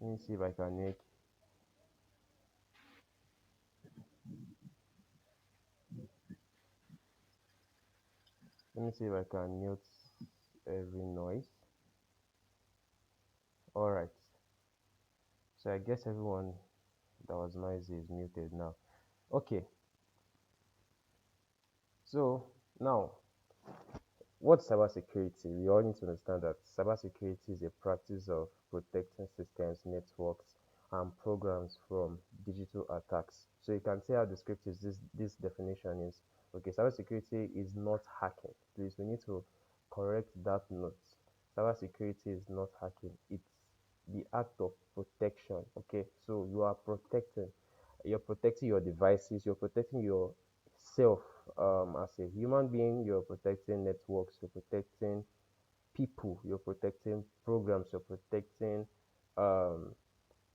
Let me see if I can make. Let me see if I can mute every noise. All right. So I guess everyone that was noisy is muted now. Okay. So now, what's cybersecurity? We all need to understand that cybersecurity is a practice of protecting systems, networks, and programs from digital attacks. So you can see how descriptive this definition is. Okay, cybersecurity is not hacking. Please, we need to correct that note. Cybersecurity is not hacking. It's the act of protection. Okay, so you are protecting. You're protecting your devices. You're protecting yourself as a human being. You're protecting networks. You're protecting people. You're protecting programs. You're protecting um,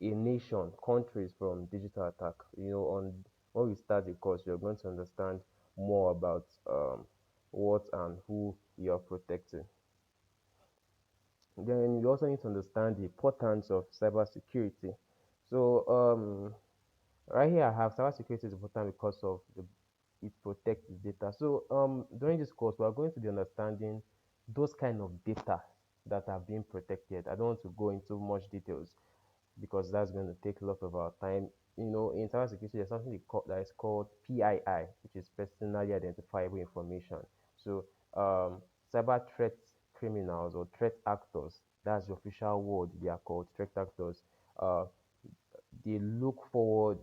a nation, countries from digital attack. On when we start the course, you're going to understand more about what and who you're protecting. Then you also need to understand the importance of cybersecurity. So right here I have cybersecurity is important because of it protects the data. So during this course we are going to be understanding those kind of data that are being protected. I don't want to go into much details because that's going to take a lot of our time. In cybersecurity, there's something that is called PII, which is personally identifiable information. So, cyber threat criminals or threat actors, that's the official word they are called, threat actors. Uh, they look for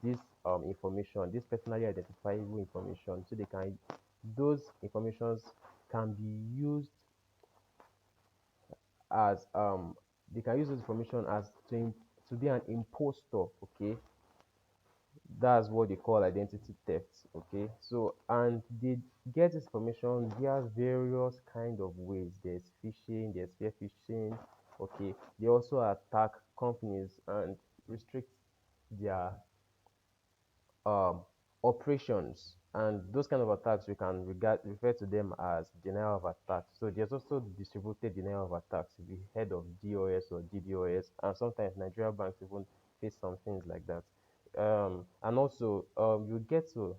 this information, this personally identifiable information, so those informations can be used as they can use this information as to be an impostor. Okay, that's what they call identity theft. Okay, so and they get this information via various kind of ways. There's phishing, there's spear phishing. Okay, they also attack companies and restrict their um, operations, and those kind of attacks we can refer to them as denial of attack. So there's also distributed denial of attacks. If you heard of DOS or DDoS, and sometimes Nigeria banks even face some things like that. And also you get to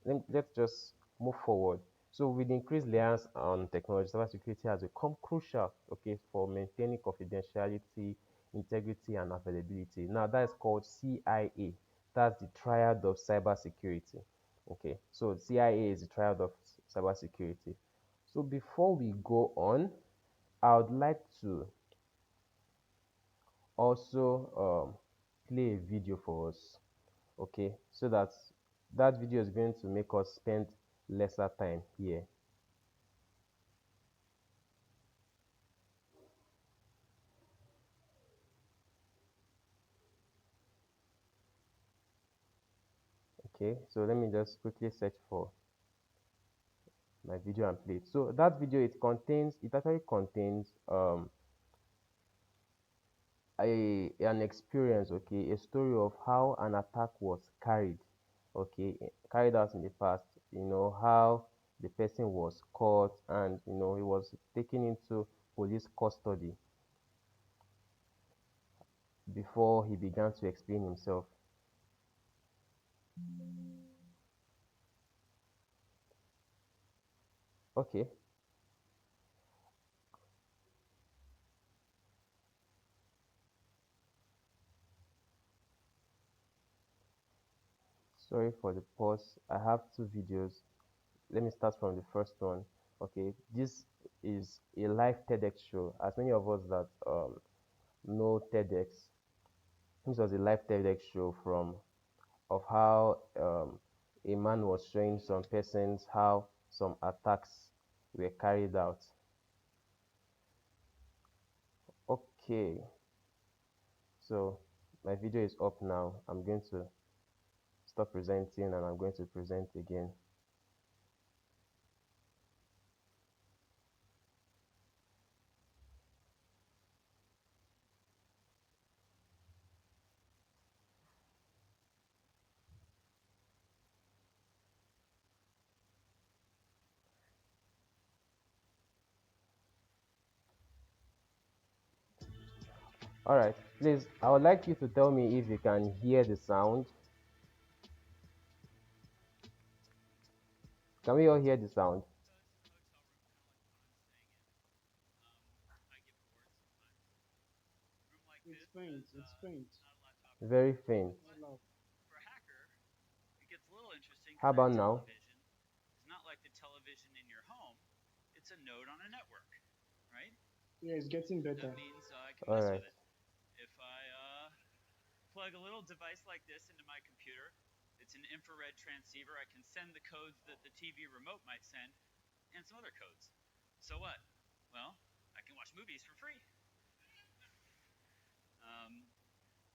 let's just move forward. So with increased reliance on technology, cybersecurity has become crucial, okay, for maintaining confidentiality, integrity, and availability. Now that is called CIA. That's the triad of cybersecurity. Okay, so CIA is the triad of cybersecurity. So before we go on, I would like to also play a video for us. Okay, so that video is going to make us spend lesser time here. Okay, so let me just quickly search for my video and play it. So that video, it actually contains an experience, okay, a story of how an attack was carried out in the past. How the person was caught, and he was taken into police custody before he began to explain himself. Okay, sorry for the pause. I have two videos. Let me start from the first one. Okay, this is a live TEDx show. As many of us that know TEDx, this was a live TEDx show from of how a man was showing some persons how some attacks were carried out. Okay, so my video is up now. I'm going to stop presenting and I'm going to present again. All right. Please, I would like you to tell me if you can hear the sound. Can we all hear the sound? It's faint. It's faint. Very faint. Not loud. It gets a little interesting How because our about now? television is not like the television in your home. It's a node on a network, right? Yeah, it's getting That better. means I can All mess right. with it. If I plug a little device like this into my computer, it's an infrared transceiver. I can send the codes that the TV remote might send and some other codes. So what? Well, I can watch movies for free.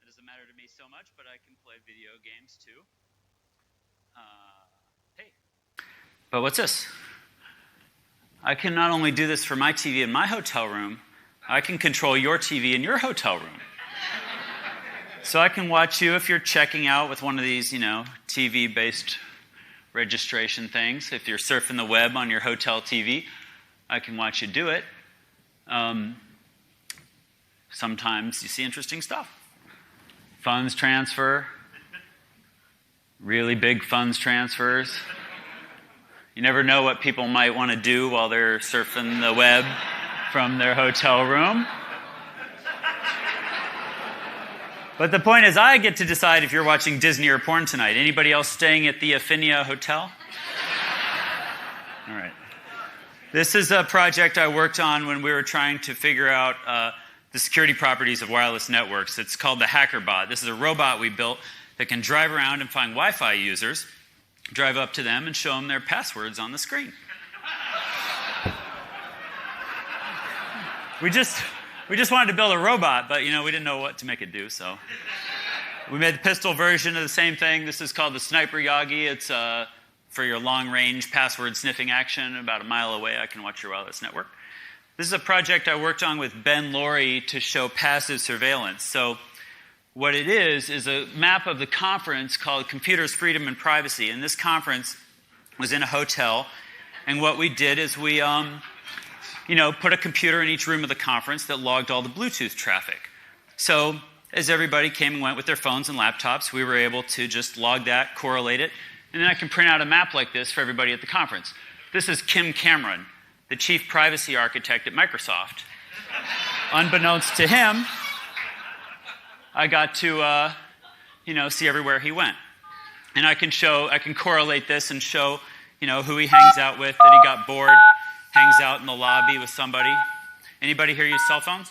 It doesn't matter to me so much, but I can play video games too. Hey. But what's this? I can not only do this for my TV in my hotel room, I can control your TV in your hotel room. So I can watch you if you're checking out with one of these, TV-based registration things. If you're surfing the web on your hotel TV, I can watch you do it. Sometimes you see interesting stuff. Funds transfer, really big funds transfers. You never know what people might want to do while they're surfing the web from their hotel room. But the point is, I get to decide if you're watching Disney or porn tonight. Anybody else staying at the Affinia Hotel? All right. This is a project I worked on when we were trying to figure out the security properties of wireless networks. It's called the HackerBot. This is a robot we built that can drive around and find Wi-Fi users, drive up to them, and show them their passwords on the screen. We just wanted to build a robot, but we didn't know what to make it do, so we made the pistol version of the same thing. This is called the Sniper Yagi. It's for your long-range password sniffing action. About a mile away, I can watch your wireless network. This is a project I worked on with Ben Laurie to show passive surveillance. So what it is a map of the conference called Computers, Freedom, and Privacy. And this conference was in a hotel. And what we did is we put a computer in each room of the conference that logged all the Bluetooth traffic. So as everybody came and went with their phones and laptops, we were able to just log that, correlate it, and then I can print out a map like this for everybody at the conference. This is Kim Cameron, the chief privacy architect at Microsoft. Unbeknownst to him, I got to see everywhere he went. And I can correlate this and show who he hangs out with, that he got bored, hangs out in the lobby with somebody. Anybody here use cell phones?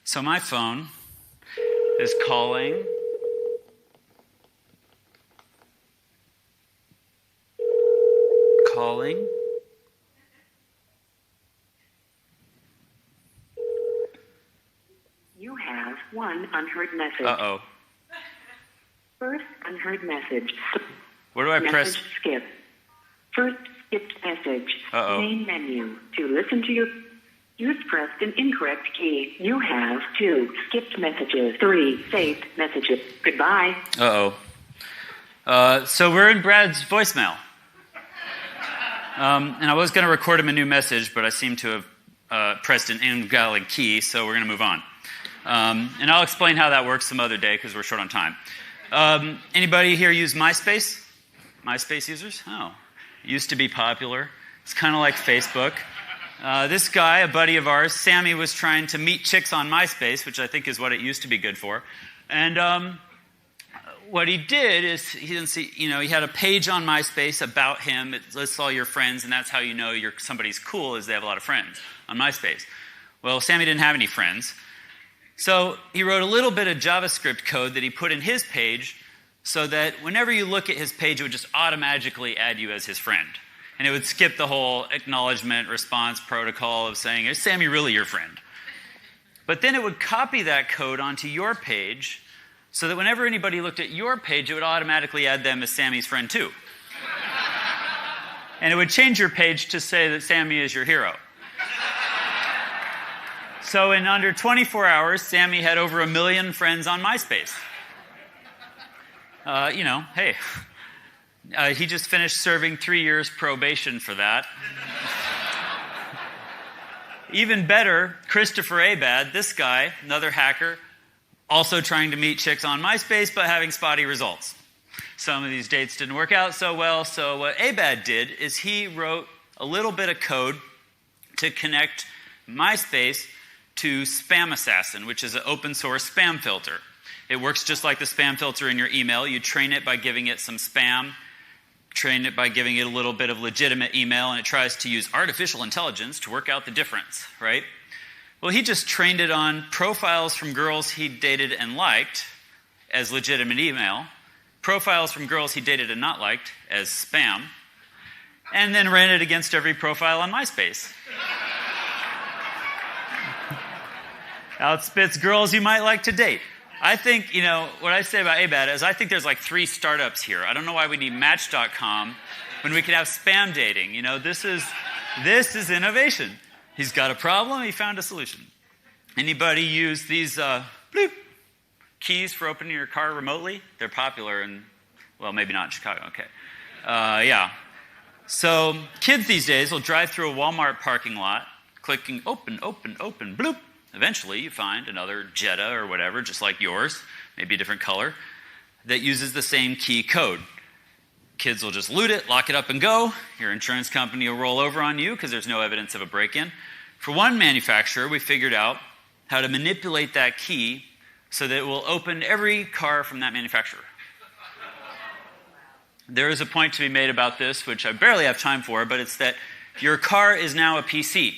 So my phone is calling. You have one unheard message. Uh-oh. First unheard message. Where do I press? Message skip. First skipped message. Uh-oh. Main menu. To listen to your... You've pressed an incorrect key. You have 2 skipped messages. 3 saved messages. Goodbye. Uh-oh. So we're in Brad's voicemail. And I was going to record him a new message, but I seem to have pressed an invalid key, so we're going to move on. And I'll explain how that works some other day because we're short on time. Anybody here use MySpace? MySpace users? Oh. It used to be popular. It's kind of like Facebook. This guy, a buddy of ours, Sammy, was trying to meet chicks on MySpace, which I think is what it used to be good for. And what he did is he had a page on MySpace about him. It lists all your friends, and that's how you know somebody's cool, is they have a lot of friends on MySpace. Well, Sammy didn't have any friends. So he wrote a little bit of JavaScript code that he put in his page so that whenever you look at his page, it would just automatically add you as his friend. And it would skip the whole acknowledgement response protocol of saying, is Sammy really your friend? But then it would copy that code onto your page so that whenever anybody looked at your page, it would automatically add them as Sammy's friend too. And it would change your page to say that Sammy is your hero. So in under 24 hours, Sammy had over 1 million friends on MySpace. Hey, he just finished serving 3 years probation for that. Even better, Christopher Abad, this guy, another hacker, also trying to meet chicks on MySpace, but having spotty results. Some of these dates didn't work out so well, so what Abad did is he wrote a little bit of code to connect MySpace to Spam Assassin, which is an open source spam filter. It works just like the spam filter in your email. You train it by giving it some spam, train it by giving it a little bit of legitimate email, and it tries to use artificial intelligence to work out the difference, right? Well, he just trained it on profiles from girls he dated and liked as legitimate email, profiles from girls he dated and not liked as spam, and then ran it against every profile on MySpace. Outspits girls you might like to date. I think, what I say about Abad is I think there's like 3 startups here. I don't know why we need Match.com when we could have spam dating. This is innovation. He's got a problem, he found a solution. Anybody use these bloop keys for opening your car remotely? They're popular in, well, maybe not in Chicago, okay. Yeah. So kids these days will drive through a Walmart parking lot, clicking open, open, open, bloop. Eventually, you find another Jetta or whatever, just like yours, maybe a different color, that uses the same key code. Kids will just loot it, lock it up, and go. Your insurance company will roll over on you because there's no evidence of a break-in. For one manufacturer, we figured out how to manipulate that key so that it will open every car from that manufacturer. There is a point to be made about this, which I barely have time for, but it's that your car is now a PC.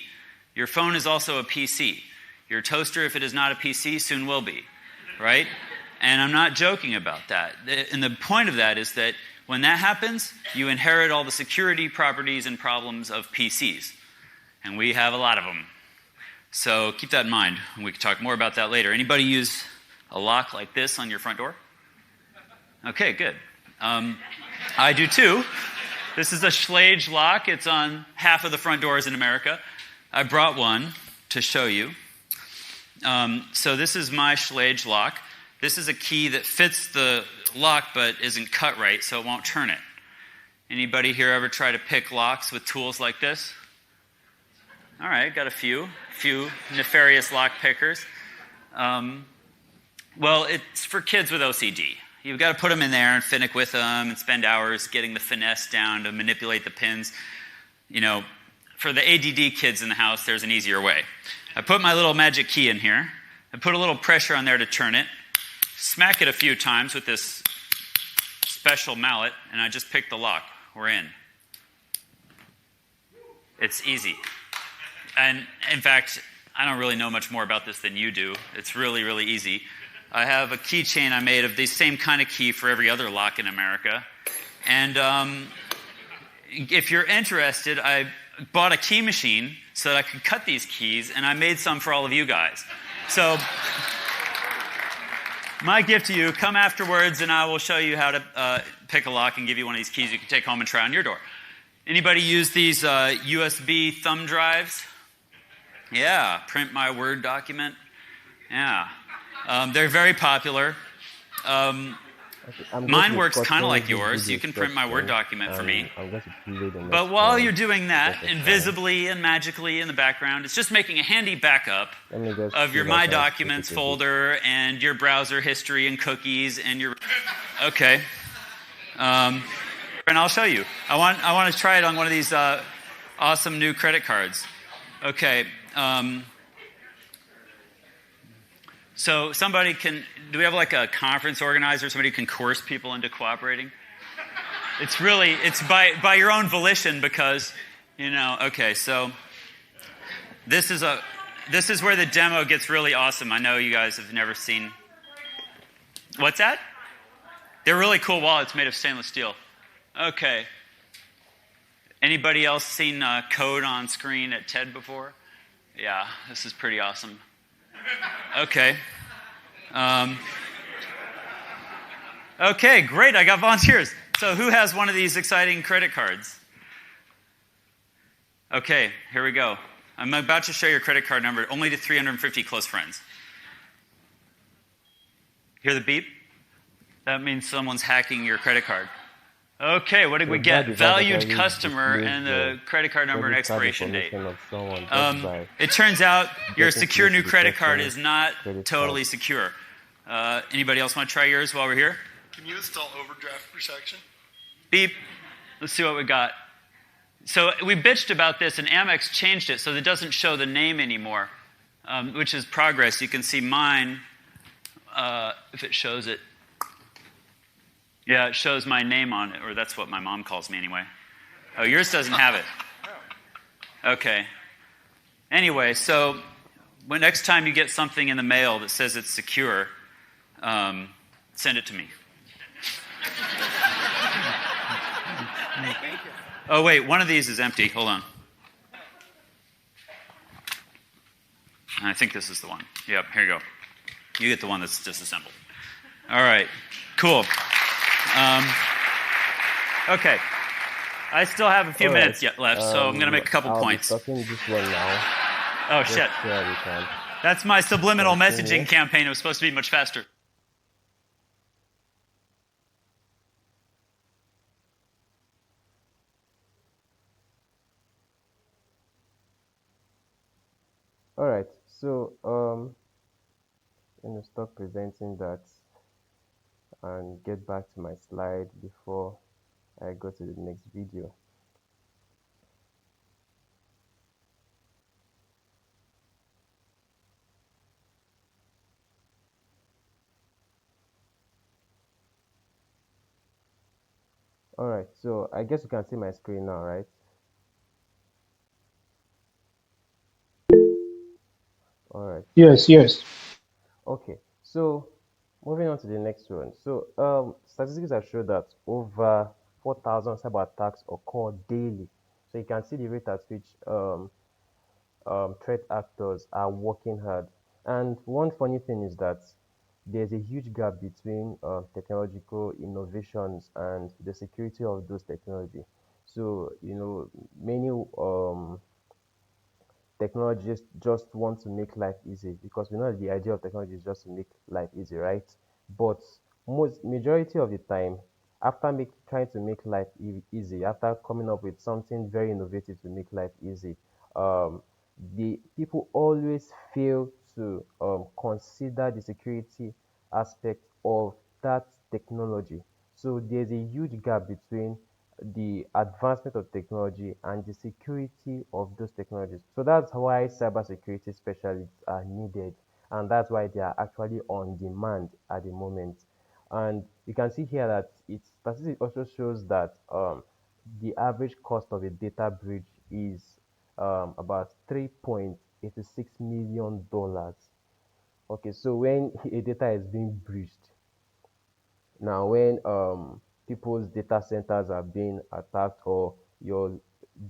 Your phone is also a PC. Your toaster, if it is not a PC, soon will be, right? And I'm not joking about that. And the point of that is that when that happens, you inherit all the security properties and problems of PCs. And we have a lot of them. So keep that in mind. We can talk more about that later. Anybody use a lock like this on your front door? Okay, good. I do too. This is a Schlage lock. It's on half of the front doors in America. I brought one to show you. So this is my Schlage lock. This is a key that fits the lock but isn't cut right, so it won't turn it. Anybody here ever try to pick locks with tools like this? All right, got a few nefarious lock pickers. Well, it's for kids with OCD. You've got to put them in there and finick with them and spend hours getting the finesse down to manipulate the pins. For the ADD kids in the house, there's an easier way. I put my little magic key in here. I put a little pressure on there to turn it. Smack it a few times with this special mallet, and I just pick the lock. We're in. It's easy. And in fact, I don't really know much more about this than you do. It's really, really easy. I have a keychain I made of the same kind of key for every other lock in America. And if you're interested, I bought a key machine so that I could cut these keys, and I made some for all of you guys. So my gift to you, come afterwards, and I will show you how to pick a lock and give you one of these keys you can take home and try on your door. Anybody use these USB thumb drives? Yeah, print my Word document. Yeah. They're very popular. Mine works kind of like yours. You can print my Word document for me. But while you're doing that, invisibly and magically in the background, it's just making a handy backup of your My Documents folder and your browser history and cookies and your... Okay. And I'll show you. I want to try it on one of these awesome new credit cards. Okay. So somebody can, do we have like a conference organizer, somebody who can coerce people into cooperating? It's by your own volition because, okay, so this is where the demo gets really awesome. I know you guys have never seen, what's that? They're really cool wallets made of stainless steel. Okay. Anybody else seen code on screen at TED before? Yeah, this is pretty awesome. Okay. Okay, great. I got volunteers. So who has one of these exciting credit cards? Okay, here we go. I'm about to show your credit card number only to 350 close friends. Hear the beep? That means someone's hacking your credit card. Okay, what did So we bad get? device Valued actually customer displays and the the credit card number and credit card expiration date. information of someone just by It turns out your getting secure close new to the credit card person's is not credit card. totally secure. Anybody else want to try yours while we're here? Can you install overdraft protection? Beep. Let's see what we got. So we bitched about this, and Amex changed it so that it doesn't show the name anymore, which is progress. You can see mine, if it shows it. Yeah, it shows my name on it, or that's what my mom calls me anyway. Oh, yours doesn't have it. Okay. Anyway, so next time you get something in the mail that says it's secure, send it to me. Oh, wait, one of these is empty. Hold on. I think this is the one. Yep, here you go. You get the one that's disassembled. All right, cool. Okay. I still have a few All minutes right. yet left, so I'm going to make a couple I'll points. be stopping this one now. Oh, Just shit. so we can That's my subliminal continue. messaging campaign. It was supposed to be much faster. All right. So let me stop presenting that and get back to my slide before I go to the next video. All right, so I guess you can see my screen now, right? All right. Yes, yes. Okay, so moving on to the next one. So statistics have shown that over 4,000 cyber attacks occur daily. So you can see the rate at which threat actors are working hard. And one funny thing is that there's a huge gap between technological innovations and the security of those technology. So many technologists just want to make life easy because we know the idea of technology is just to make life easy, right? But most majority of the time, after trying to make life easy, after coming up with something very innovative to make life easy, um, the people always fail to consider the security aspect of that technology. So there's a huge gap between the advancement of technology and the security of those technologies. So that's why cybersecurity specialists are needed, and that's why they are actually on demand at the moment. And you can see here that its statistics also shows that the average cost of a data breach is about $3.86 million. Okay, so when a data is being breached, now, when people's data centers are being attacked or your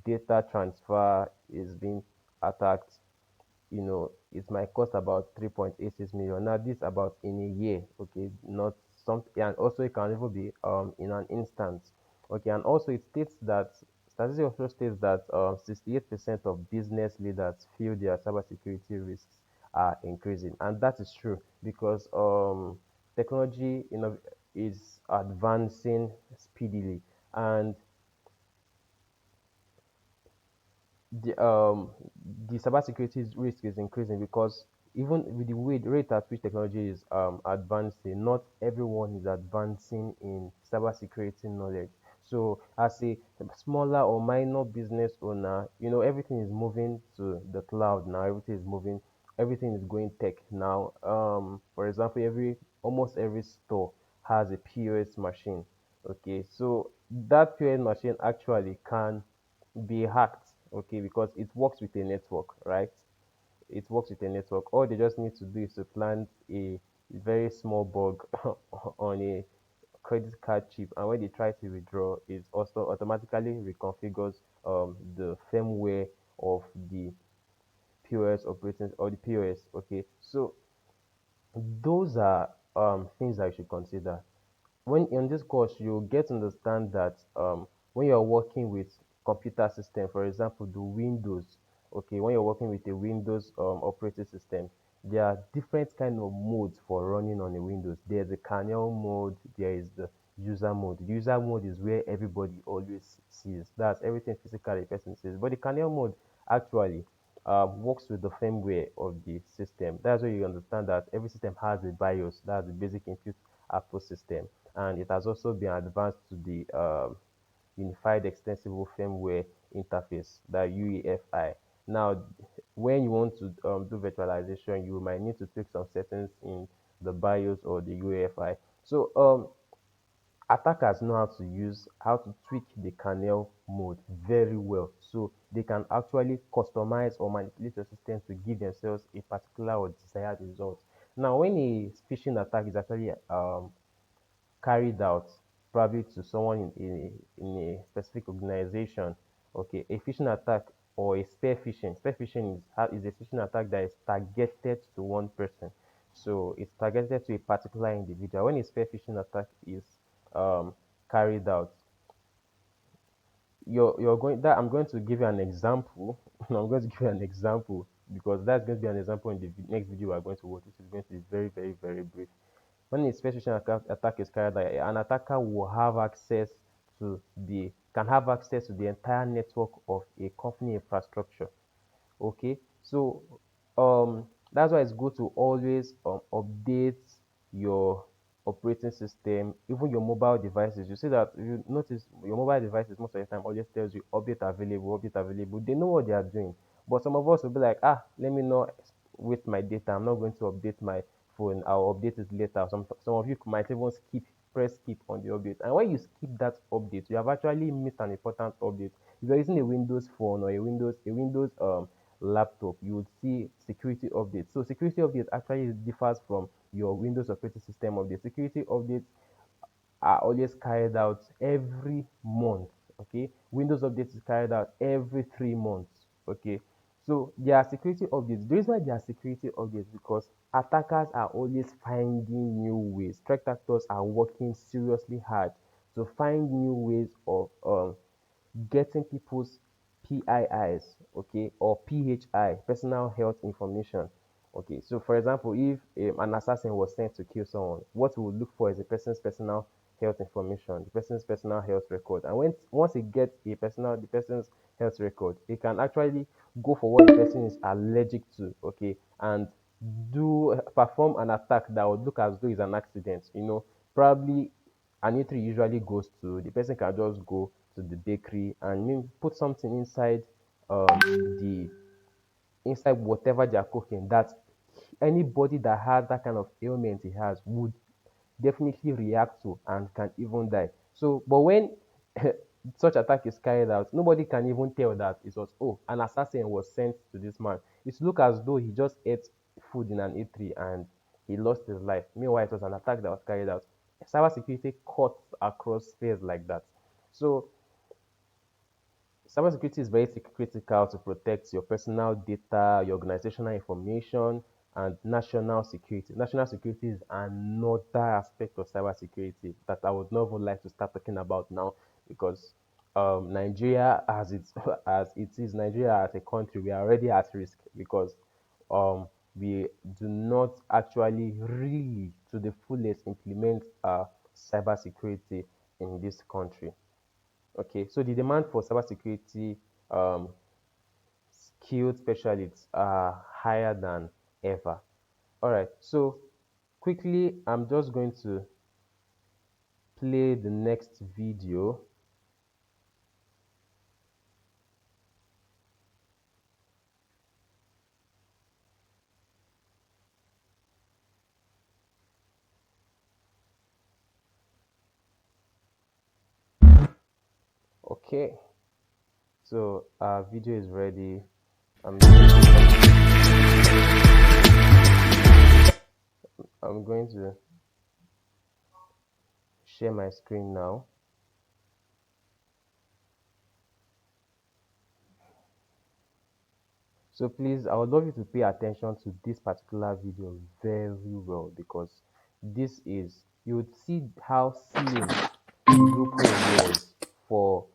data transfer is being attacked, it might cost about 3.86 million. Now, this about in a year, okay, not something, and also it can even be in an instant, okay, and also it states that statistics also states that 68% of business leaders feel their cybersecurity risks are increasing, and that is true because technology, is advancing speedily, and the um the cybersecurity risk is increasing because even with the rate at which technology is advancing, not everyone is advancing in cybersecurity knowledge. So as a smaller or minor business owner, everything is moving to the cloud now. Everything is going tech now. For example, almost every store has a POS machine. Okay, so that POS machine actually can be hacked, okay, because it works with a network, right? It works with a network. All they just need to do is to plant a very small bug on a credit card chip, and when they try to withdraw, it also automatically reconfigures the firmware of the POS operating or the POS. Okay, so those are things that you should consider when in this course. You get to understand that when you're working with computer system, for example the Windows, okay, when you're working with a Windows operating system, there are different kind of modes for running on a Windows. There's a kernel mode, there is the user mode. The user mode is where everybody always sees. That's everything physical a person sees. But the kernel mode actually works with the firmware of the system. That's where you understand that every system has a BIOS. That's the basic input output system, and it has also been advanced to the Unified Extensible Firmware Interface, that UEFI. Now, when you want to do virtualization, you might need to tweak some settings in the BIOS or the UEFI. So, attackers know how to tweak the kernel mode very well, so they can actually customize or manipulate your system to give themselves a particular or desired result. Now, when a phishing attack is actually carried out probably to someone in a specific organization. Okay, a phishing attack or a spear phishing. Spear phishing is a phishing attack that is targeted to one person. So it's targeted to a particular individual. When a spear phishing attack is um, carried out, you're going that I'm going to give you an example. I'm going to give you an example because that's going to be an example in the next video we're going to watch, which is going to be very, very, very brief. When a special attack is carried out, an attacker will have access can have access to the entire network of a company infrastructure. Okay, so that's why it's good to always update your operating system, even your mobile devices. You see that you notice your mobile devices most of the time always tells you update available, update available. They know what they are doing, but some of us will be like, let me not waste my data. I'm not going to update my phone. I'll update it later. Some of you might even press skip on the update, and when you skip that update, you have actually missed an important update. If you're using a Windows phone or a Windows laptop, you would see security updates. So security updates actually differs from your Windows operating system update. Security updates are always carried out every month. Okay, Windows updates is carried out every 3 months. Okay, so there are security updates. The reason why there are security updates because attackers are always finding new ways. Threat actors are working seriously hard to find new ways of getting people's PIIs, okay, or PHI, personal health information. Okay, so for example, if an assassin was sent to kill someone, what we would look for is the person's personal health information, the person's personal health record. And once it gets the person's health record, it can actually go for what the person is allergic to, okay, and perform an attack that would look as though it's an accident. Probably an E3 usually goes to the person can just go to the bakery and maybe put something the inside whatever they are cooking that anybody that has that kind of ailment he has would definitely react to and can even die. So, but when such attack is carried out, nobody can even tell that it was, an assassin was sent to this man. It look as though he just ate food in an E3 and he lost his life. Meanwhile, it was an attack that was carried out. Cybersecurity cuts across spheres like that. So cybersecurity is very critical to protect your personal data, your organizational information, and national security. National security is another aspect of cybersecurity that I would not even like to start talking about now because Nigeria, as as it is, Nigeria as a country, we are already at risk because we do not actually really, to the fullest, implement cybersecurity in this country. Okay, so the demand for cybersecurity skilled specialists are higher than ever. All right, so quickly, I'm just going to play the next video. Okay, so our video is ready. I'm going to share my screen now. So please, I would love you to pay attention to this particular video very well because you would see how slim the loophole was for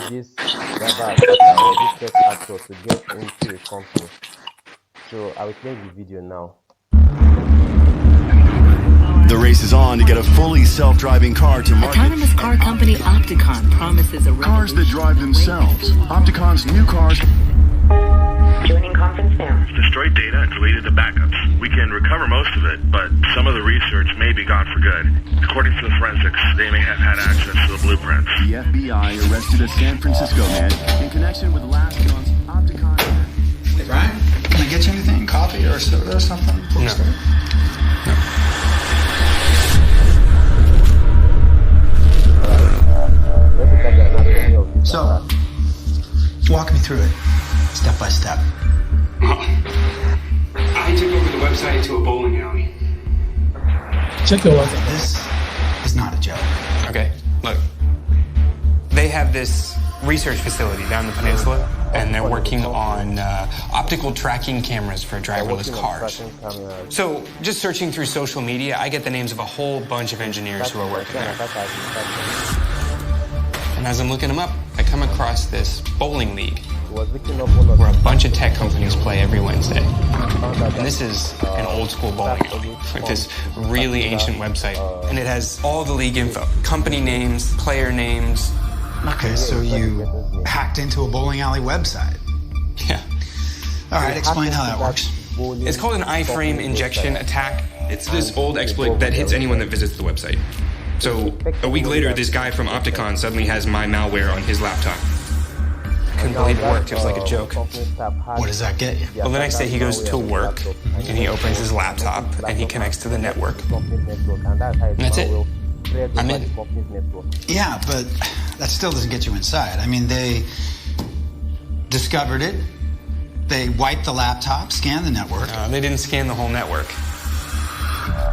this cyber attacker or this threat actor to get into a company. So I will play the video now. The race is on to get a fully self-driving car to market. Autonomous car company Opticon promises a Cars that drive themselves. Opticon's new cars. Joining conference now. Destroyed data and deleted the backups. We can recover most of it, but some of the research may be gone for good. According to the forensics, they may have had access to the blueprints. The FBI arrested a San Francisco man in connection with last month's Opticon. Hey, Brian, can I get you anything? Coffee or soda or something? No. So, walk me through it, step by step. I took over the website to a bowling alley. Check your website. This is not a joke. Okay, look. They have this research facility down the peninsula, and they're working on optical tracking cameras for driverless cars. So, just searching through social media, I get the names of a whole bunch of engineers who are working there. And as I'm looking them up, I come across this bowling league where a bunch of tech companies play every Wednesday. And this is an old school bowling alley with this really ancient website. And it has all the league info, company names, player names. Okay, so you hacked into a bowling alley website. Yeah. All right, explain how that works. It's called an iframe injection attack. It's this old exploit that hits anyone that visits the website. So, a week later, this guy from Opticon suddenly has my malware on his laptop. I couldn't believe it worked. It was like a joke. What does that get you? Well, the next day he goes to work, and he opens his laptop, and he connects to the network. And that's it. I'm in. Yeah, but that still doesn't get you inside. I mean, they discovered it. They wiped the laptop, scanned the network. They didn't scan the whole network.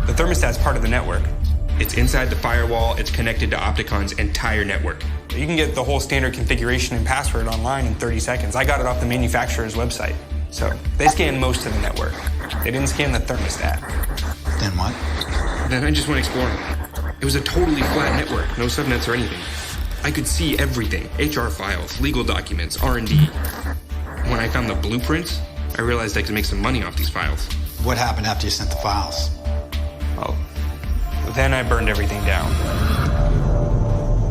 The thermostat's part of the network. It's inside the firewall. It's connected to Opticon's entire network. You can get the whole standard configuration and password online in 30 seconds. I got it off the manufacturer's website. So they scanned most of the network. They didn't scan the thermostat. Then what? Then I just went exploring. It was a totally flat network, no subnets or anything. I could see everything, HR files, legal documents, R&D. When I found the blueprints, I realized I could make some money off these files. What happened after you sent the files? Oh, then I burned everything down.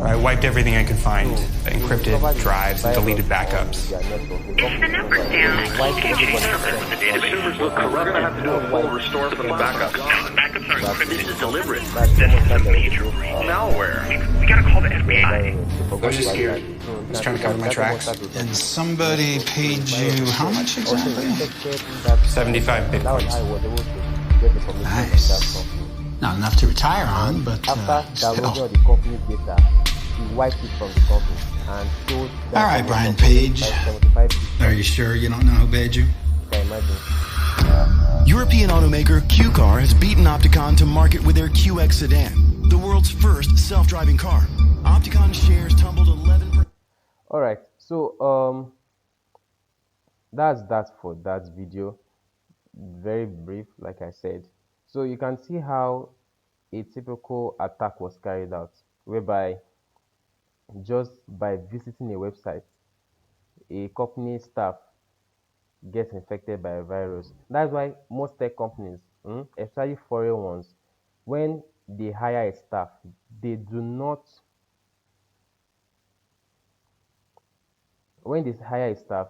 I wiped everything I could find, encrypted drives, and deleted backups. If the number's down, you can change something with the database. Servers look corrupt. We're going to have to do a full restore for the backups. Backups are encrypted. This is deliberate. This is a major breach. Malware. We gotta call the FBI. I was just scared. I was trying to cover my tracks. And somebody paid you how much exactly? 75 bitcoins. Nice. Not enough to retire on, but still. He wiped it from the company and told that. All right, Brian Page. Are you sure you don't know who paid you? European automaker Qcar has beaten Opticon to market with their QX sedan, the world's first self-driving car. Opticon shares tumbled 11%. All right, so that's that for that video. Very brief, like I said. So you can see how a typical attack was carried out, whereby just by visiting a website, a company staff gets infected by a virus. That's why most tech companies, especially foreign ones, when they hire a staff, they do not, when they hire a staff,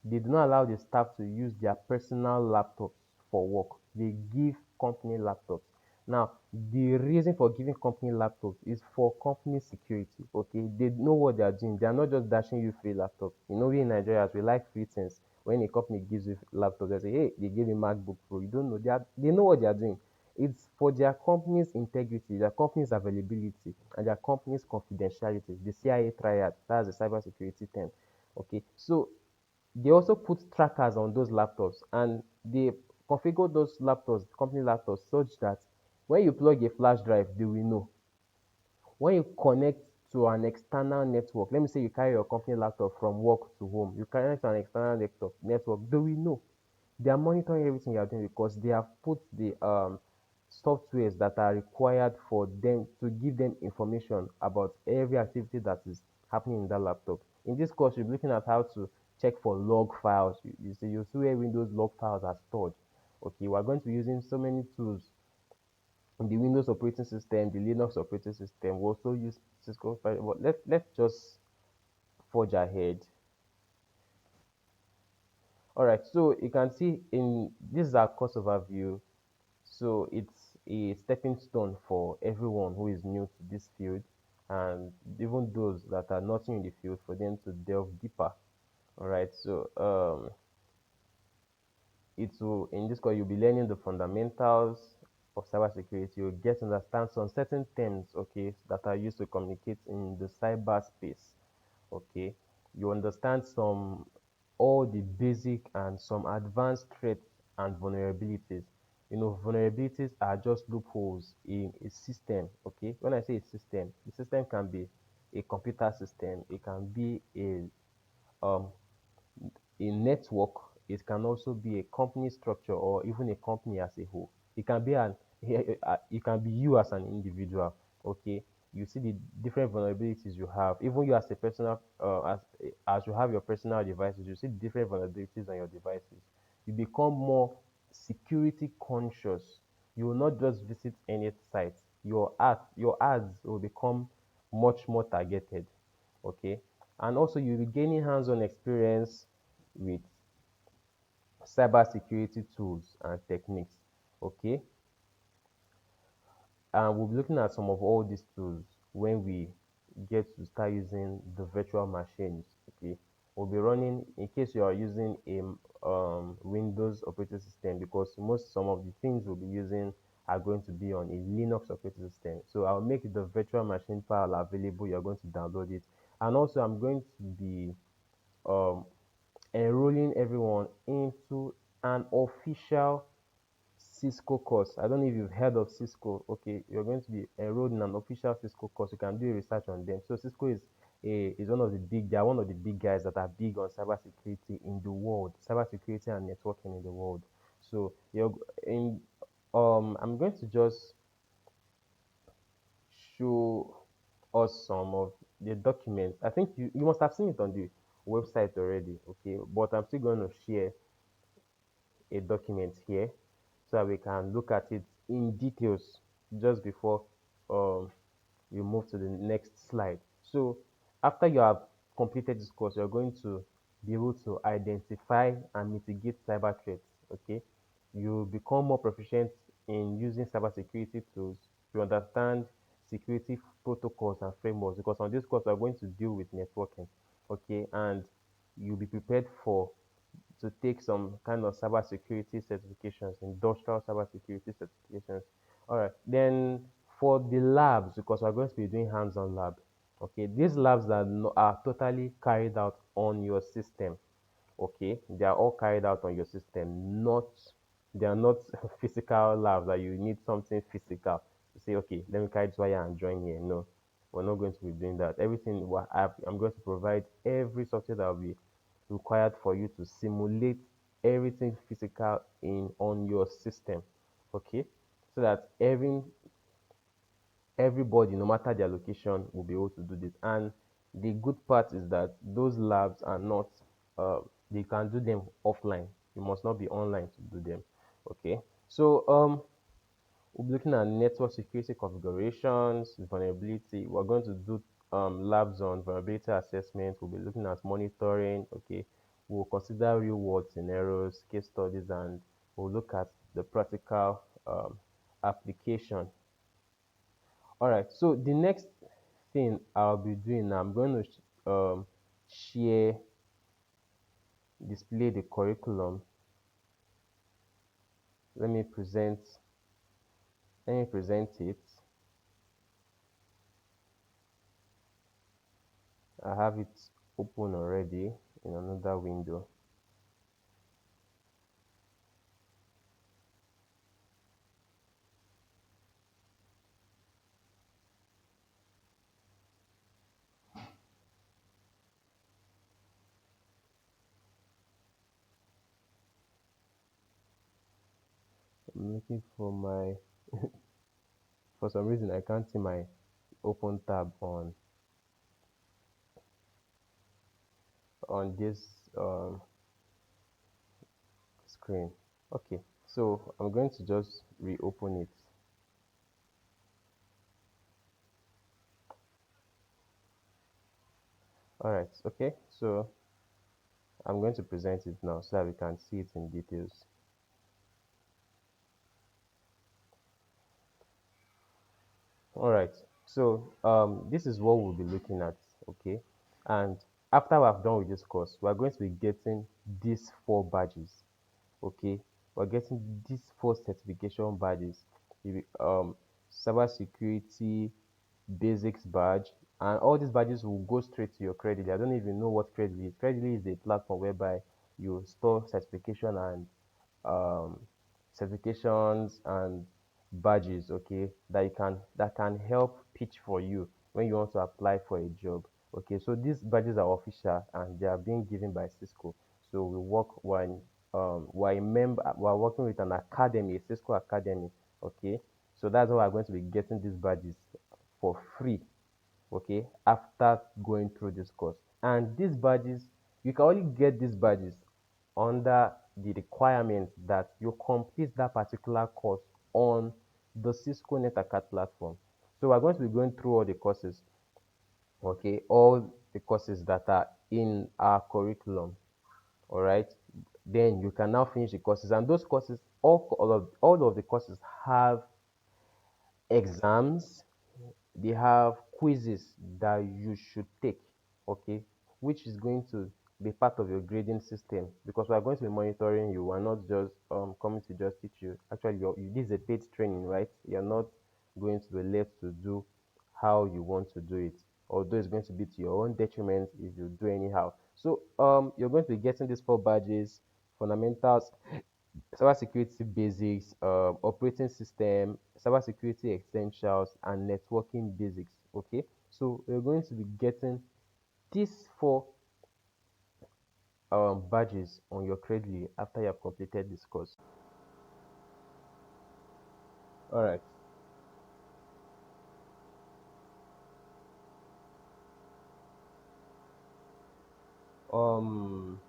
they do not allow the staff to use their personal laptops for work. They give company laptops. Now, the reason for giving company laptops is for company security. Okay, they know what they are doing. They are not just dashing you free laptop. You know, we in Nigeria, we like free things. When a company gives you laptops, they say, "Hey, they gave you MacBook Pro." You don't know. They know what they are doing. It's for their company's integrity, their company's availability, and their company's confidentiality. The CIA triad. That's the cybersecurity term. Okay, so they also put trackers on those laptops, and they configure those laptops, company laptops, such that when you plug a flash drive, they will know. When you connect to an external network, let me say you carry your company laptop from work to home, you connect to an external network, they will know. They are monitoring everything you are doing because they have put the softwares that are required for them to give them information about every activity that is happening in that laptop. In this course, you'll be looking at how to check for log files. You see where Windows log files are stored. Okay, we're going to be using so many tools the Windows operating system, the Linux operating system. We also use Cisco. But let's just forge ahead. All right. So you can see in this is our course overview. So it's a stepping stone for everyone who is new to this field, and even those that are not in the field, for them to delve deeper. All right. So it will in this course you'll be learning the fundamentals of cybersecurity. You'll get to understand some certain terms, okay, that are used to communicate in the cyberspace. Okay, you understand some all the basic and some advanced threats and vulnerabilities. You know, vulnerabilities are just loopholes in a system. Okay, when I say a system, the system can be a computer system, it can be um a network, it can also be a company structure or even a company as a whole. It can be it can be you as an individual. Okay, you see the different vulnerabilities you have. Even you as a personal, as you have your personal devices, you see different vulnerabilities on your devices. You become more security conscious. You will not just visit any site. Your ads will become much more targeted. Okay, and also you'll be gaining hands-on experience with cybersecurity tools and techniques. Okay, and we'll be looking at some of all these tools when we get to start using the virtual machines. Okay, we'll be running in case you are using a Windows operating system, because some of the things we'll be using are going to be on a Linux operating system. So I'll make the virtual machine file available. You're going to download it, and also I'm going to be um, enrolling everyone into an official Cisco course. I don't know if you've heard of Cisco. Okay, you're going to be enrolled in an official Cisco course. You can do research on them. So Cisco is one of the big. They are one of the big guys that are big on cybersecurity in the world, cybersecurity and networking in the world. So you're in. I'm going to just show us some of the documents. I think you must have seen it on the website already. Okay, but I'm still going to share a document here so that we can look at it in details just before um, you move to the next slide. So after you have completed this course, you're going to be able to identify and mitigate cyber threats. Okay, you become more proficient in using cybersecurity tools. You understand security protocols and frameworks, because on this course we're going to deal with networking. Okay, and you'll be prepared for to take some kind of cybersecurity certifications, industrial cybersecurity certifications. All right. Then for the labs, because we're going to be doing hands-on lab. Okay, these labs are are totally carried out on your system. Okay, they are all carried out on your system. Not they are not physical labs that you need something physical to say, okay, let me carry this wire and join here. No, we're not going to be doing that. Everything I'm going to provide every software that will be required for you to simulate everything physical in on your system. Okay, so that everybody, no matter their location, will be able to do this. And the good part is that those labs are not they can do them offline. You must not be online to do them. Okay, so we'll be looking at network security configurations, vulnerability. We're going to do labs on vulnerability assessment. We'll be looking at monitoring. Okay, we'll consider real world scenarios, case studies, and we'll look at the practical application. All right, so the next thing I'll be doing now, I'm going to share, display the curriculum. Let me present, let me present it. I have it open already in another window. I'm looking for my, for some reason I can't see my open tab on this screen. Okay, so I'm going to just reopen it. All right. Okay. So I'm going to present it now so that we can see it in details. All right. So this is what we'll be looking at. Okay. And after we have done with this course, we are going to be getting these four badges. Okay. We're getting these four certification badges. Cybersecurity basics badge, and all these badges will go straight to your credit. I don't even know what credit is. Credit is a platform whereby you store certification and um, certifications and badges, okay, that can help pitch for you when you want to apply for a job. Okay, so these badges are official and they are being given by Cisco. So we work when we're a member, we're working with an academy, a Cisco academy. Okay, so that's why we're going to be getting these badges for free, okay, after going through this course. And these badges, you can only get these badges under the requirement that you complete that particular course on the Cisco NetAcad platform. So we're going to be going through all the courses, okay, all the courses that are in our curriculum, all right. Then you can now finish the courses, and those courses, all of the courses have exams, they have quizzes that you should take, okay, which is going to be part of your grading system, because we are going to be monitoring you. We're not just coming to just teach you. Actually, this is a paid training, right? You're not going to be left to do how you want to do it, although it's going to be to your own detriment if you do anyhow. So you're going to be getting these four badges: fundamentals, cybersecurity basics, operating system, cybersecurity essentials, and networking basics. Okay, so we're going to be getting these four badges on your credit after you have completed this course. All right. Um,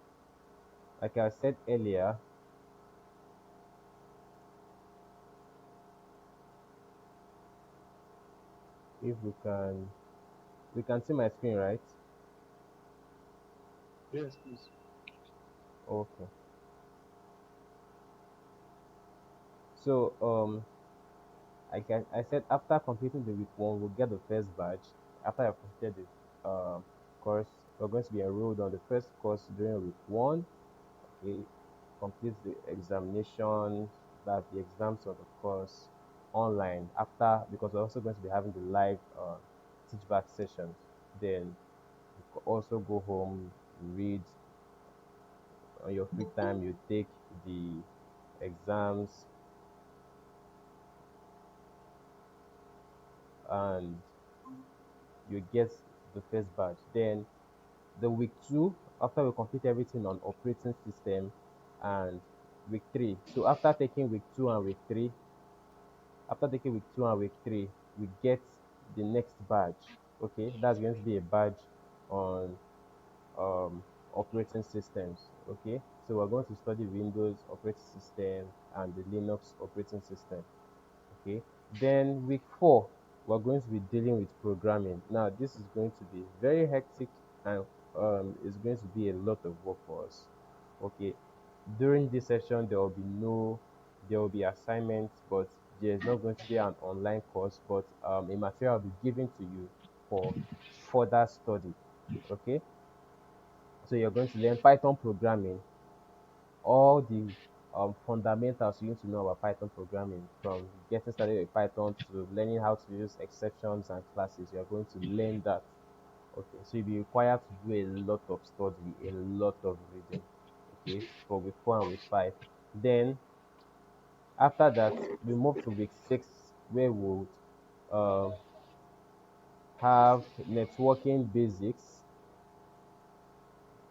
like I said earlier, if we can see my screen, right? Yes, please. Okay. So I said after completing the week one, we'll get the first badge. After I completed the course, we're going to be enrolled on the first course during week one. Okay, complete the examination, that's the exams of the course online. After, because we're also going to be having the live teach back sessions. Then you could also go home, read on your free time. You take the exams and you get the first badge. Then the week two, after we complete everything on operating system, and week three. So after taking week two and week three, we get the next badge. Okay, that's going to be a badge on um, operating systems. Okay, so we're going to study Windows operating system and the Linux operating system. Okay, then week four, we're going to be dealing with programming. Now this is going to be very hectic, and it's going to be a lot of work for us. Okay, during this session there will be assignments, but there's not going to be an online course, but a material will be given to you for further study. Okay, so you're going to learn Python programming, all the fundamentals you need to know about Python programming, from getting started with Python to learning how to use exceptions and classes. You are going to learn that. Okay, so you'll be required to do a lot of study, a lot of reading. Okay, for week four and week five. Then after that, we move to week six, where we'll uh, have networking basics.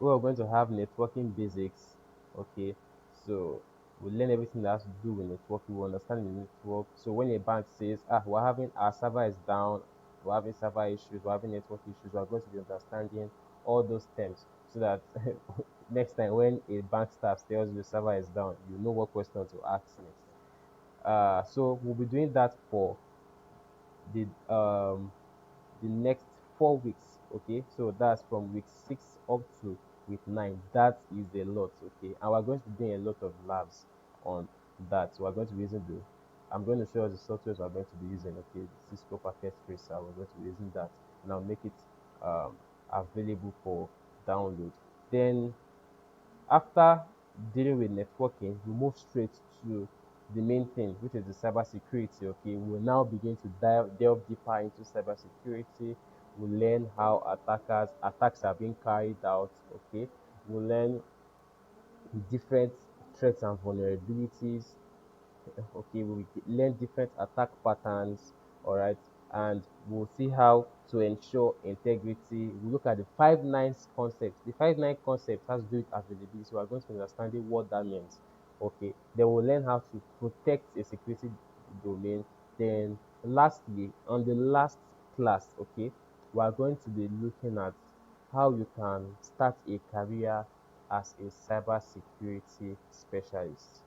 We're going to have networking basics. Okay, so we learn everything that has to do with networking. We understand the network. So when a bank says, we're having our server is down, we're having server issues, we're having network issues, we're going to be understanding all those terms, so that next time when a bank staff tells you the server is down, you know what question to ask next. So we'll be doing that for the next 4 weeks. Okay, so that's from week 6 up to week 9. That is a lot. Okay, and we're going to be doing a lot of labs on that. So we're going to be using the I'm going to show us the softwares we're going to be using. Okay, the Cisco Packet Tracer, we're going to be using that, and I'll make it um, available for download. Then after dealing with networking, we move straight to the main thing, which is the cybersecurity. Okay, we'll now begin to delve deeper into cybersecurity. We'll learn how attacks are being carried out. Okay, we'll learn different threats and vulnerabilities. Okay, we will learn different attack patterns, all right, and we'll see how to ensure integrity. We look at the five nines concept. The five nine concept has to do with availability, so we're going to understand what that means. Okay, then we'll learn how to protect a security domain. Then lastly, on the last class, okay, we are going to be looking at how you can start a career as a cybersecurity specialist.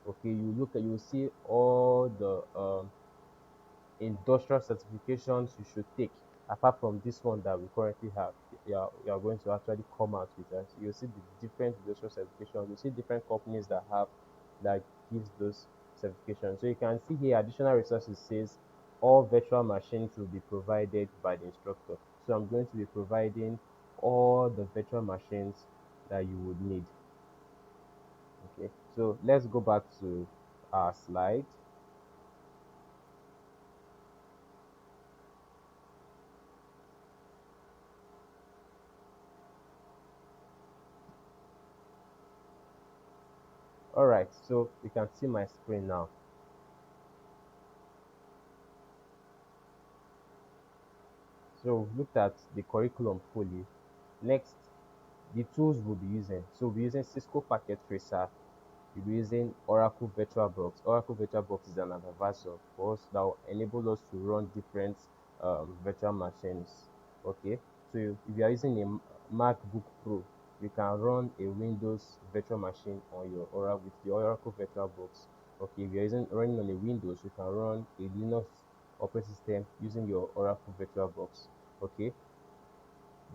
Okay, you see all the industrial certifications you should take apart from this one that we currently have. You are going to actually come out with us. You'll see the different industrial certifications. You see different companies that gives those certifications. So you can see here additional resources says all virtual machines will be provided by the instructor. So I'm going to be providing all the virtual machines that you would need. Okay, so let's go back to our slide. All right, so you can see my screen now. So we've looked at the curriculum fully. Next, the tools we'll be using. So we'll be using Cisco Packet Tracer. We'll be using Oracle VirtualBox. Oracle VirtualBox is an advisor for us that will enable us to run different virtual machines. Okay, so if you are using a MacBook Pro, you can run a Windows virtual machine on your Oracle with the Oracle VirtualBox. Okay, if you're running on a Windows, you can run a Linux operating system using your Oracle VirtualBox. Okay,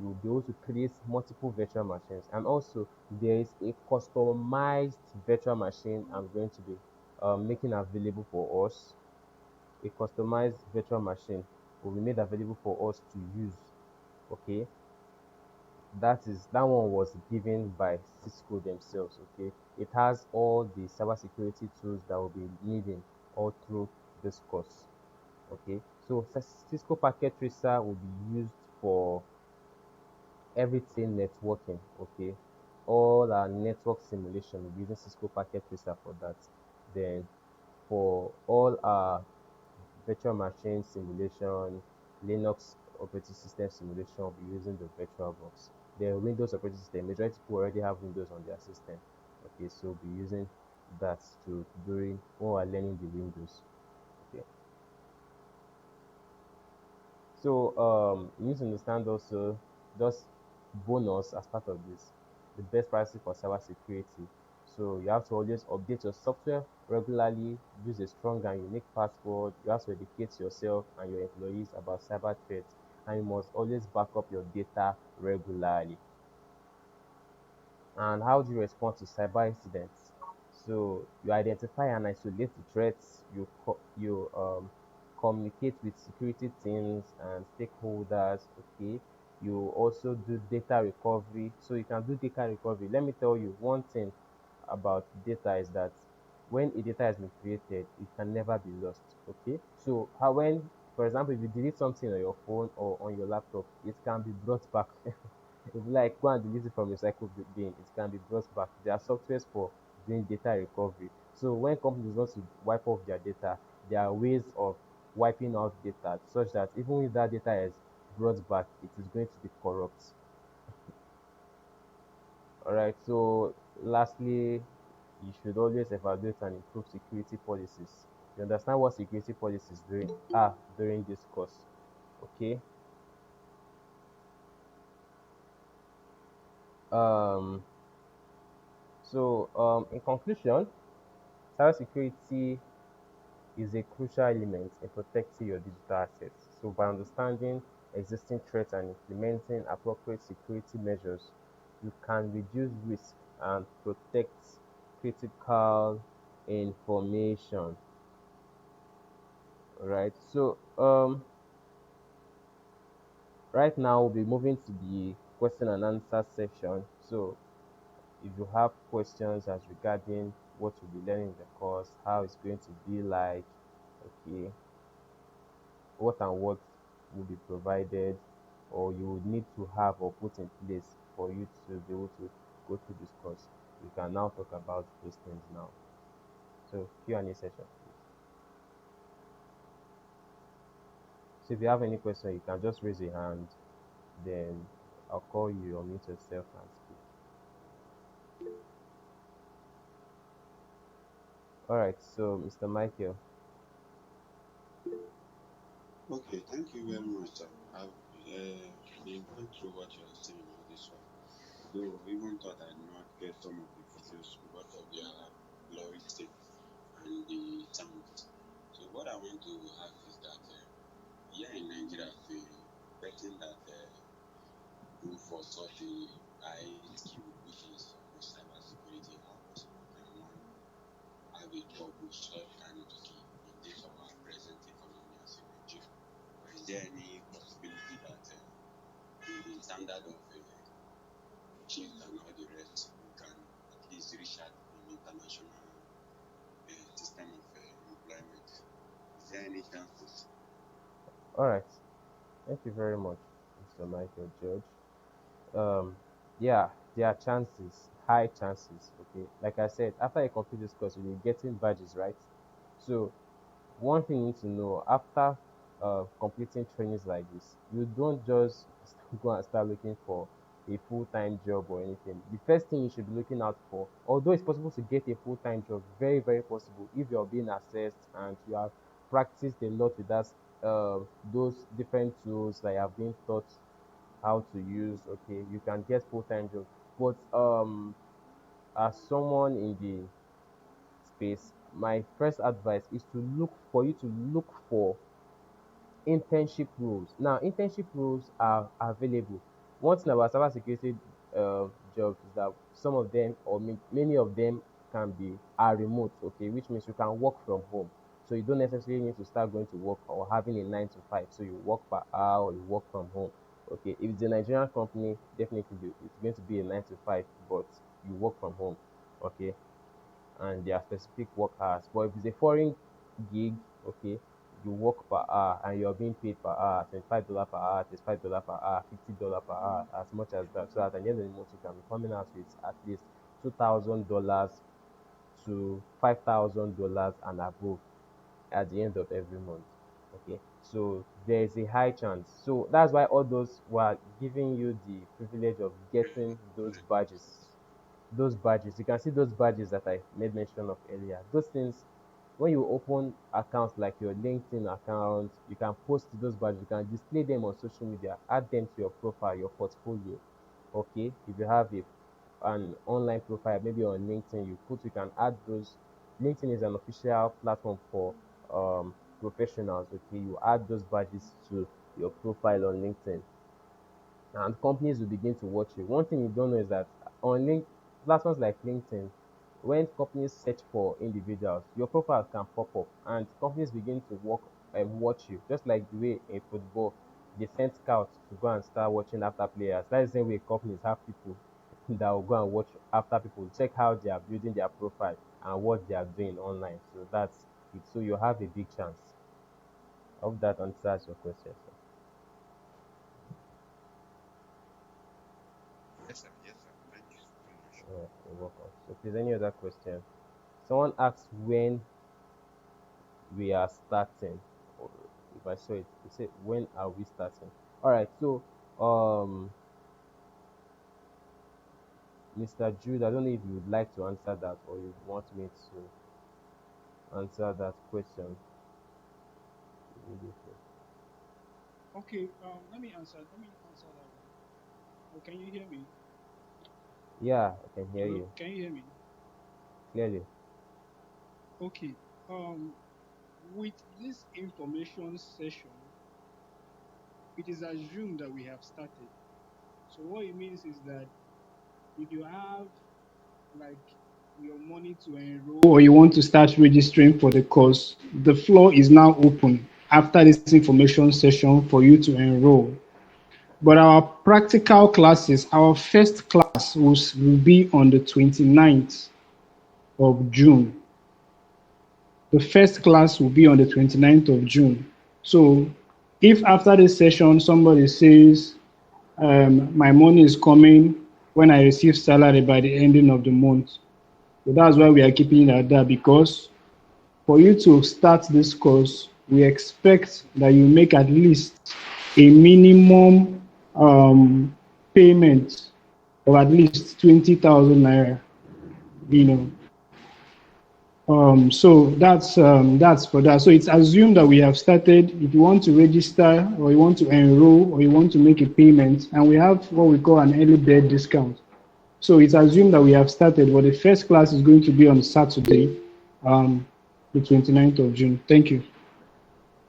you will be able to create multiple virtual machines, and also there is a customized virtual machine I'm going to be making available for us. A customized virtual machine will be made available for us to use. Okay, that one was given by Cisco themselves. Okay, it has all the cybersecurity tools that we'll be needing all through this course. Okay, so Cisco Packet Tracer will be used for everything networking. Okay, all our network simulation, we're using Cisco Packet Tracer for that. Then for all our virtual machine simulation, Linux operating system simulation, we'll be using the VirtualBox. The Windows operating system, majority people already have Windows on their system. Okay, so we'll be using that to during when we're learning the Windows. Okay, so you need to understand also just bonus as part of this, the best practice for cybersecurity. So you have to always update your software regularly, use a strong and unique password. You have to educate yourself and your employees about cyber threats, and you must always back up your data regularly. And how do you respond to cyber incidents? So you identify and isolate the threats. You communicate with security teams and stakeholders. Okay. You also do data recovery. So you can do data recovery. Let me tell you one thing about data is that when a data has been created, it can never be lost. Okay. So how when, for example, if you delete something on your phone or on your laptop, it can be brought back. If you like, go and delete it from your cycle bin, it can be brought back. There are softwares for doing data recovery. So when companies want to wipe off their data, there are ways of wiping out data such that even if that data is brought back, it is going to be corrupt. All right. So lastly, you should always evaluate and improve security policies. You understand what security policies during this course. Okay. Um. In conclusion, cybersecurity is a crucial element in protecting your digital assets. So by understanding existing threats and implementing appropriate security measures, you can reduce risk and protect critical information. Right. So right now we'll be moving to the question and answer section. So if you have questions as regarding what you'll be learning in the course, how it's going to be like, okay, what and what will be provided, or you would need to have or put in place for you to be able to go through this course, we can now talk about those things now. So Q&A session, please. So if you have any question, you can just raise your hand, then I'll call you, or mute yourself and speak. All right. So Mr. Michael. Okay, thank you very much, sir. I've been going through what you're saying all this while. Though even thought I did not get some of the videos because of their blurry state and the sounds. So what I want to ask is that here in Nigeria, as a person that go for such a high skill, which is cybersecurity, how possible can one have a job with such kind of skill in this our present economy as in Nigeria? Or is there any possibility that in the standard of chiefs and all the rest, we can at least reach out in international system of employment? Is there any chances? All right. Thank you very much, Mr. Michael George. um yeah, there are chances, high chances. Okay, like I said, after you complete this course you'll be getting badges, right? So one thing you need to know after completing trainings like this, you don't just go and start looking for a full-time job or anything. The first thing you should be looking out for, although it's possible to get a full-time job, very very possible if you're being assessed and you have practiced a lot with that, those different tools that you have been taught how to use, okay, you can get full-time job. But as someone in the space, my first advice is to look for you to look for internship roles. Now, internship roles are available. One thing about cybersecurity jobs is that some of them, or many of them, can be are remote. Okay, which means you can work from home. So you don't necessarily need to start going to work or having a 9 to 5. So you work per hour or you work from home. Okay, if it's a Nigerian company, definitely it's going to be a 9 to 5, but you work from home. Okay, and there are specific work hours. But if it's a foreign gig, okay, you work per hour and you're being paid per hour, $25 per hour, $35 per hour, $50 per hour, as much as that. So at the end of the month, you can be coming out with at least $2,000 to $5,000 and above at the end of every month. Okay, so there is a high chance. So that's why all those were giving you the privilege of getting those badges. Those badges, you can see those badges that I made mention of earlier. Those things, when you open accounts like your LinkedIn account, you can post those badges, you can display them on social media, add them to your profile, your portfolio. Okay, if you have an online profile, maybe on LinkedIn, you can add those. LinkedIn is an official platform for professionals. Okay, you add those badges to your profile on LinkedIn, and companies will begin to watch you. One thing you don't know is that on platforms like LinkedIn, when companies search for individuals, your profile can pop up, and companies begin to work and watch you. Just like the way in football, they send scouts to go and start watching after players. That's the same way companies have people that will go and watch after people, check how they are building their profile and what they are doing online. So that's it. So you have a big chance. I hope that answers your question, sir. Yes, sir. Yes, sir. Thank you so much. You're welcome. So please, any other question? Someone asked when we are starting. Or if I saw it, it said when are we starting? All right. So, Mr. Jude, I don't know if you would like to answer that or you want me to answer that question immediately. Okay, let me answer that one. Oh, can you hear me? Yeah, I can hear Hello, you can you hear me? clearly. Okay. With this information session, it is assumed that we have started. So what it means is that if you have like your money to enroll or you want to start registering for the course, the floor is now open after this information session for you to enroll. But our practical classes, our first class will be on the 29th of June. The first class will be on the 29th of June. So if after this session somebody says, my money is coming when I receive salary by the ending of the month, so that's why we are keeping it at that, because for you to start this course, we expect that you make at least a minimum payment of at least 20,000 naira. You know, so that's for that. So it's assumed that we have started. If you want to register or you want to enroll or you want to make a payment, and we have what we call an early bird discount. So it's assumed that we have started, but the first class is going to be on Saturday, the 29th of June. Thank you.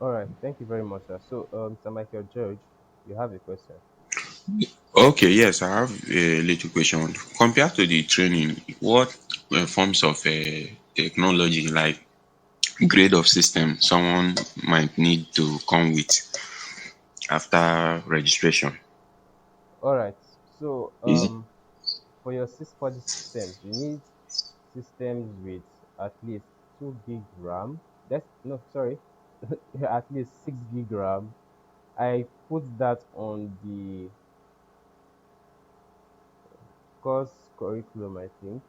All right, thank you very much, sir. So, Mr. Michael George, you have a question. Okay, yes, I have a little question. Compared to the training, what forms of technology, like grade of system, someone might need to come with after registration? All right. So, Is it for the systems, you need systems with at least 2 gig RAM. That's no, sorry, at least 6 gig RAM. I put that on the course curriculum, I think.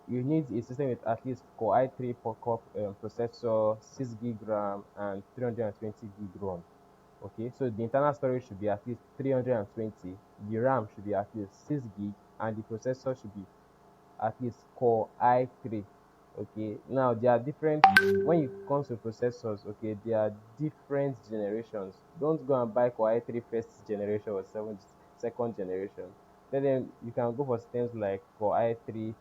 You need a system with at least Core i3 core processor, 6 gig RAM, and 320 gig ROM. Okay, so the internal storage should be at least 320, the RAM should be at least 6 gig, and the processor should be at least Core i3. Okay, now there are different, when it comes to processors, okay, there are different generations. Don't go and buy Core i3 first generation or second generation. Then you can go for systems like Core i3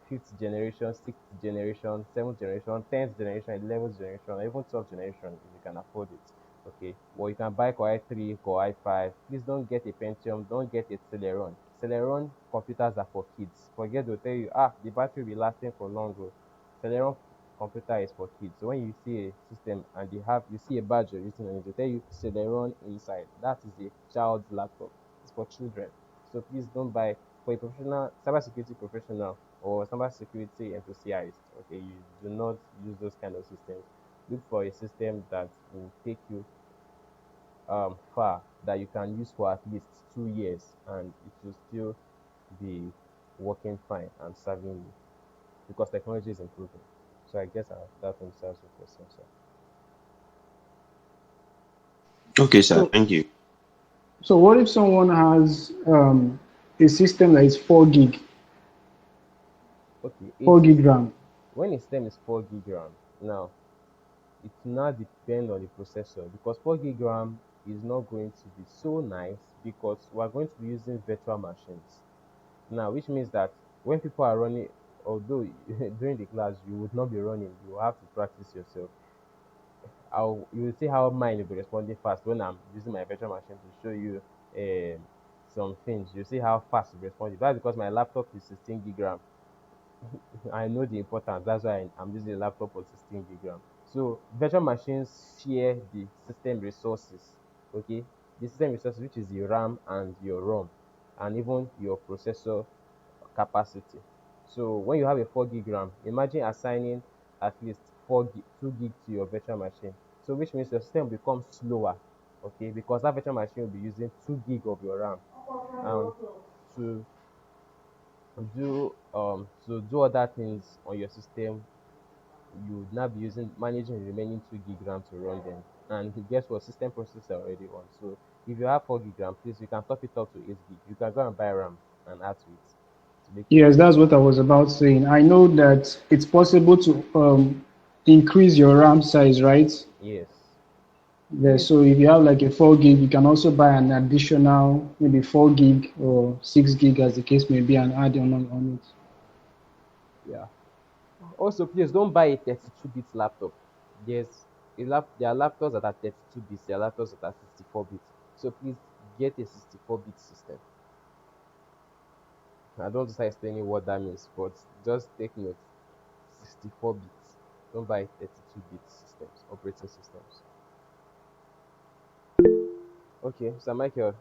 fifth generation, sixth generation, seventh generation, 10th generation, 11th generation, or even 12th generation if you can afford it. Okay, well, you can buy Core i3, Core i5. Please don't get a Pentium, don't get a Celeron. Celeron computers are for kids. Forget to tell you, the battery will be lasting for longer. Celeron computer is for kids. So when you see a system and you see a badge you're using on it, they tell you Celeron inside. That is a child's laptop. It's for children. So please don't buy for a professional, cybersecurity professional or cybersecurity enthusiast. Okay, you do not use those kind of systems. Look for a system that will take you far, that you can use for at least 2 years, and it will still be working fine and serving you because technology is improving. So I guess that answers your question, sir. okay, sir? So, Thank you. so what if someone has a system that is 4 gig, Okay, 4 gig RAM? when a system is 4 gig RAM, now it now depends on the processor because 4 gig RAM is not going to be so nice because we are going to be using virtual machines now, which means that when people are running, although during the class you would not be running, you will have to practice yourself. You will see how mine will be responding fast when I'm using my virtual machine to show you some things. You see how fast it responds. That's because my laptop is 16 gig RAM. I know the importance. That's why I'm using a laptop of 16 gig RAM. So virtual machines share the system resources. Okay, the system resources, which is your RAM and your ROM, and even your processor capacity. So when you have a 4 gig RAM, imagine assigning at least 2 gig to your virtual machine. So which means your system becomes slower. Okay, because that virtual machine will be using 2 gig of your RAM, and to do other things on your system, you would now be managing the remaining 2 gig RAM to run them. And guess what? System processors are already on. So if you have 4 gig RAM, please you can top it up to 8 gig. You can go and buy RAM and add to it to make it Yes, easier that's for what I you. was about saying. I know that it's possible to increase your RAM size, right? Yes. Yeah, so if you have like a 4 gig, you can also buy an additional maybe 4 gig or 6 gig as the case may be and add on it. Yeah. Also, please don't buy a 32-bit laptop. Yes. there are laptops that are 32 bits, there are laptops that are 64 bits. So please get a 64-bit system. I don't want to start explaining what that means, but just take note: 64 bits. Don't buy 32-bit systems, operating systems. Okay, Mr. Michael.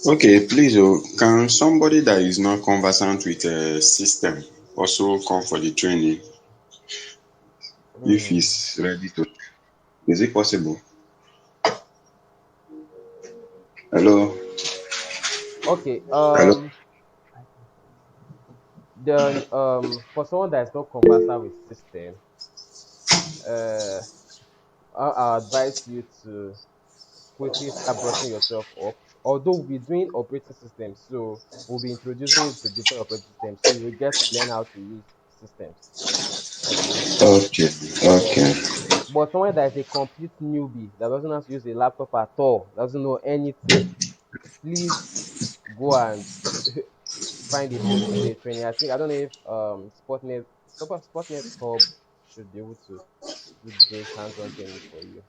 Okay, please, can somebody that is not conversant with a system also come for the training if Hmm. he's ready to? Is it possible? Hello? Okay. Hello? Then for someone that is not conversant with system, uh, I'll advise you to quickly start brushing yourself up. Although we'll be doing operating systems, so we'll be introducing you to different operating systems, so you get to learn how to use systems. Okay. Okay, Yes. okay. But someone that is a complete newbie that doesn't know how to use a laptop at all, doesn't know anything, please go and find a place to do a training. I don't know if Spotnet Hub should be able to do those hands-on training for you.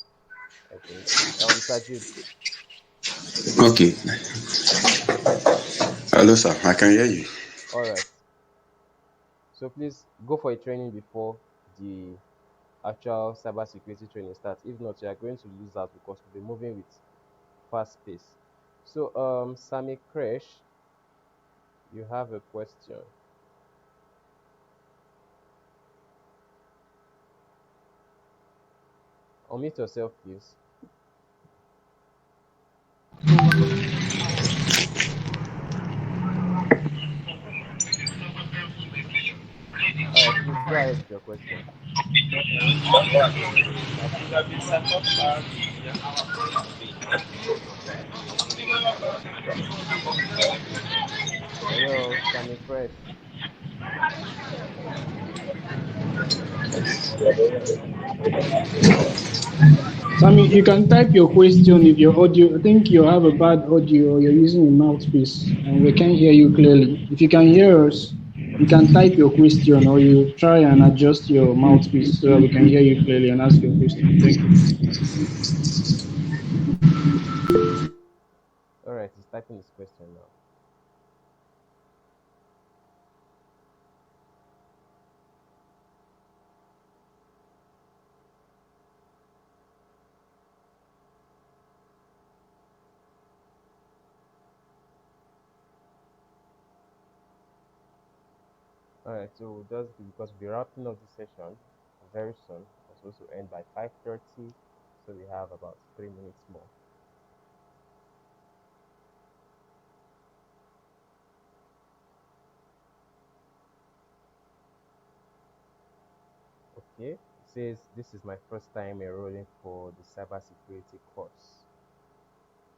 I think. Sajid. Okay. Hello, sir. I can hear you. All right. So please go for a training before the actual cybersecurity training starts. If not, you are going to lose out because we'll be moving with fast pace. So, Sami Kresh, you have a question. Unmute yourself, please. All right, please go ahead with your question. Hello, Sami Fresh. Sammy, you can type your question if your audio. I think you have a bad audio or you're using a mouthpiece and we can't hear you clearly. If you can hear us, you can type your question or you try and adjust your mouthpiece so that we can hear you clearly and ask your question. Thank you. All right, he's typing his question now. All right, so just because we're wrapping up this session very soon, we're supposed to end by 5:30, so we have about 3 minutes more. Okay, it says this is my first time enrolling for the cybersecurity course.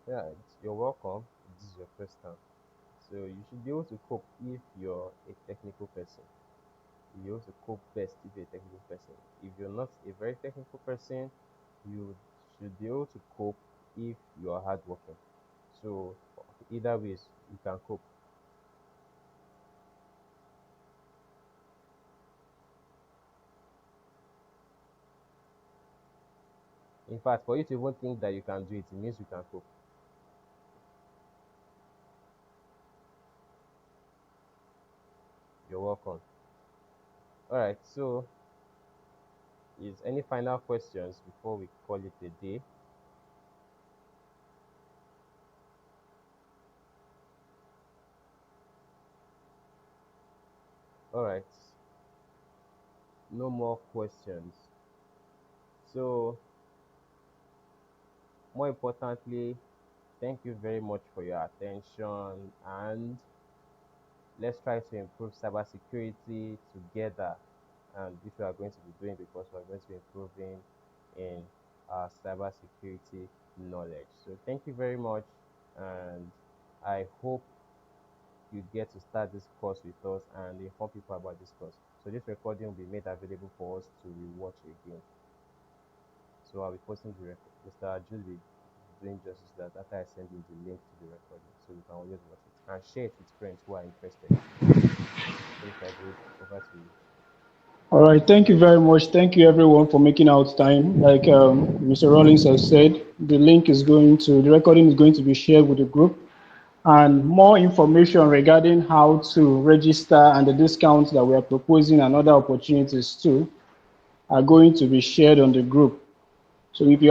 Yeah, you're welcome. This is your first time, so you should be able to cope if you're a technical person. You also cope best if you're a technical person. If you're not a very technical person, you should be able to cope if you are hardworking. So either ways, you can cope. In fact, for you to even think that you can do it, it means you can cope. You're welcome. All right. So, is any final questions before we call it a day? All right. No more questions. So, more importantly, thank you very much for your attention, and let's try to improve cybersecurity together. And this we are going to be doing because we're going to be improving in our cybersecurity knowledge. So thank you very much, and I hope you get to start this course with us and inform people about this course. So this recording will be made available for us to rewatch again. So I'll be posting Mr. Ajul will be doing justice to that after I send you the link to the recording, so you can always watch it and share it with friends who are interested. So Mr. Ajul, over to you. All right, thank you very much. Thank you everyone for making out time. Like Mr. Rollins has said, the recording is going to be shared with the group, and more information regarding how to register and the discounts that we are proposing and other opportunities too are going to be shared on the group. So if you